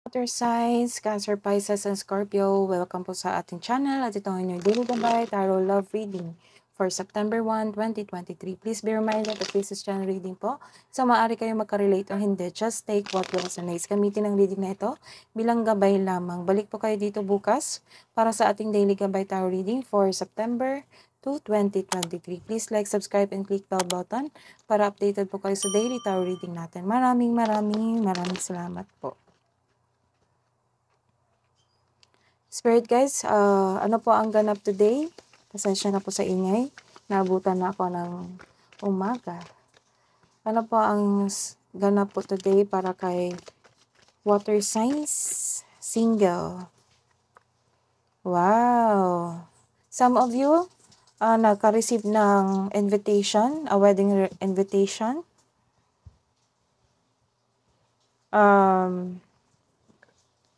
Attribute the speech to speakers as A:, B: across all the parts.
A: Water signs, Cancer, Pisces, and Scorpio, welcome po sa ating channel at ito ang inyong Daily Gabay Tarot Love Reading for September 1, 2023. Please be reminded that this is channel reading po. So, maaari kayong magka-relate o hindi. Just take what resonates. Gamitin ang reading na ito bilang gabay lamang. Balik po kayo dito bukas para sa ating Daily Gabay Tarot Reading for September 2, 2023. Please like, subscribe, and click bell button para updated po kayo sa Daily Tarot Reading natin. Maraming salamat po. Spirit guys, ano po ang ganap today? Pasensya na po sa ingay. Naabutan na ako ng umaga. Ano po ang ganap po today para kay water signs single? Wow! Some of you naka-receive ng invitation, a wedding invitation.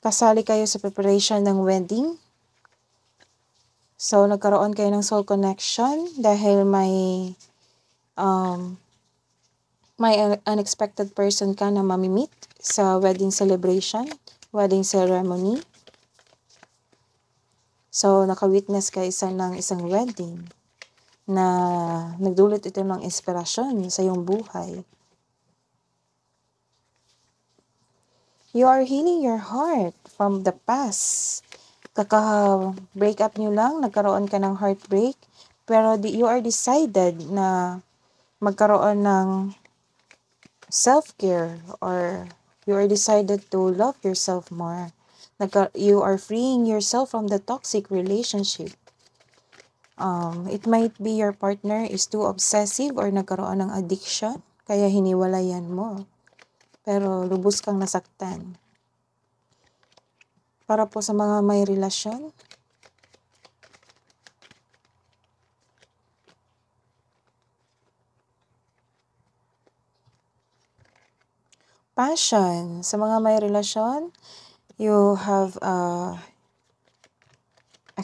A: Kasali kayo sa preparation ng wedding. So, nagkaroon kayo ng soul connection dahil may unexpected person ka na mamimit sa wedding celebration, wedding ceremony. So, naka-witness ka ng isang wedding na nagdulot ito ng inspirasyon sa iyong buhay. You are healing your heart from the past. Kaka-break up nyo lang, nagkaroon ka ng heartbreak, pero you are decided na magkaroon ng self-care or you are decided to love yourself more. You are freeing yourself from the toxic relationship. It might be your partner is too obsessive or nagkaroon ng addiction, kaya hiniwalayan mo. Pero lubos kang nasaktan. Para po sa mga may relasyon, passion. Sa mga may relasyon, you have a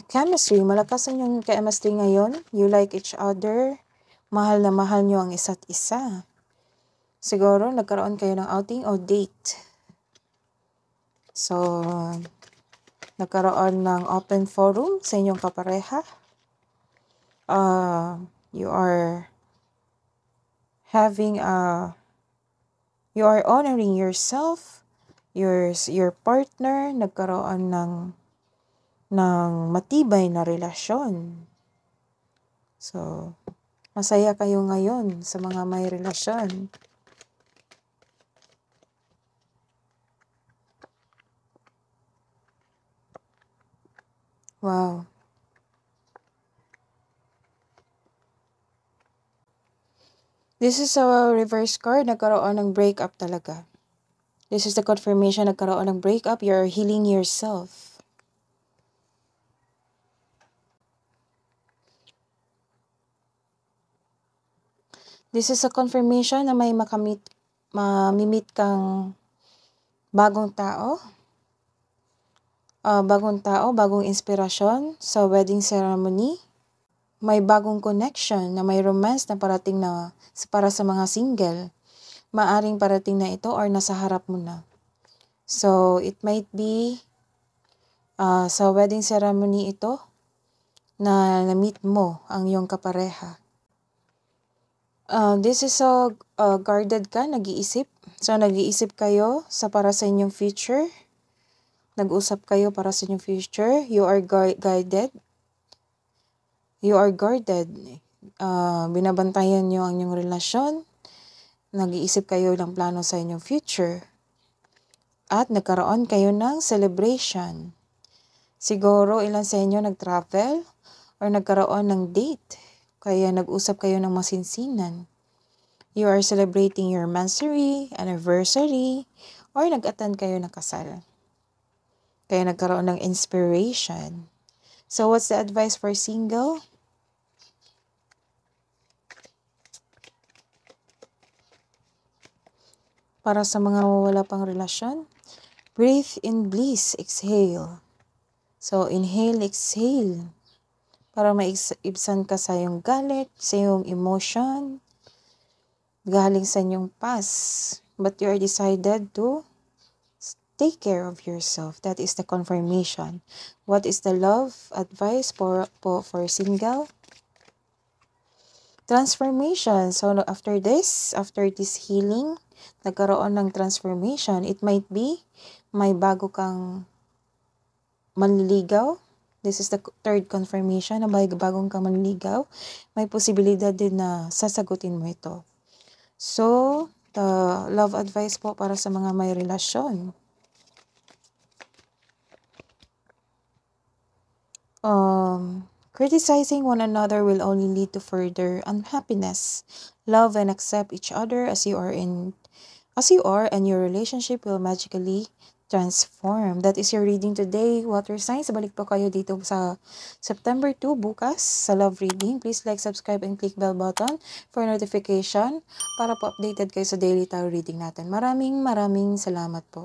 A: chemistry. Malakas ang yung chemistry ngayon. You like each other. Mahal na mahal nyo ang isa't isa. Siguro, nagkaroon kayo ng outing o date. So, nagkaroon ng open forum sa inyong kapareha. You are having you are honoring yourself, your partner, nagkaroon ng matibay na relasyon. So, masaya kayo ngayon sa mga may relasyon. Wow. This is a reverse card. Nagkaroon ng breakup talaga. This is the confirmation. Nagkaroon ng breakup. You're healing yourself. This is a confirmation na may mamimit kang bagong tao. Bagong inspirasyon sa wedding ceremony. May bagong connection na may romance na parating na para sa mga single. Maaring parating na ito or nasa harap mo na. So, it might be sa wedding ceremony ito na na-meet mo ang iyong kapareha. This is a guarded ka, nag-iisip. So, nag-iisip kayo para sa inyong future. Nag-usap kayo para sa inyong future. You are guided. You are guarded. Binabantayan nyo ang inyong relasyon. Nag-iisip kayo ng plano sa inyong future. At nagkaroon kayo ng celebration. Siguro ilan sa inyo nag-travel or nagkaroon ng date. Kaya nag-usap kayo ng masinsinan. You are celebrating your monthsary, anniversary, or nag-attend kayo ng kasal. Kaya nagkaroon ng inspiration. So, what's the advice for single? Para sa mga wala pang relasyon, breathe in bliss, exhale. So, inhale, exhale. Para maibsan ka sa iyong galit, sa iyong emotion, galing sa inyong past. But you are decided to take care of yourself. That is the confirmation. What is the love advice for single? Transformation. So, after this healing, nagkaroon ng transformation. It might be, may bago kang manliligaw. This is the third confirmation na bagong kang manliligaw. May posibilidad din na sasagutin mo ito. So, the love advice po para sa mga may relasyon. Criticizing one another will only lead to further unhappiness. Love and accept each other as you are, and your relationship will magically transform. That is your reading today, water signs. Balik po kayo dito sa September 2 bukas sa love reading. Please like, subscribe, and click bell button for notification para po updated kayo sa daily tarot reading natin. Maraming salamat po.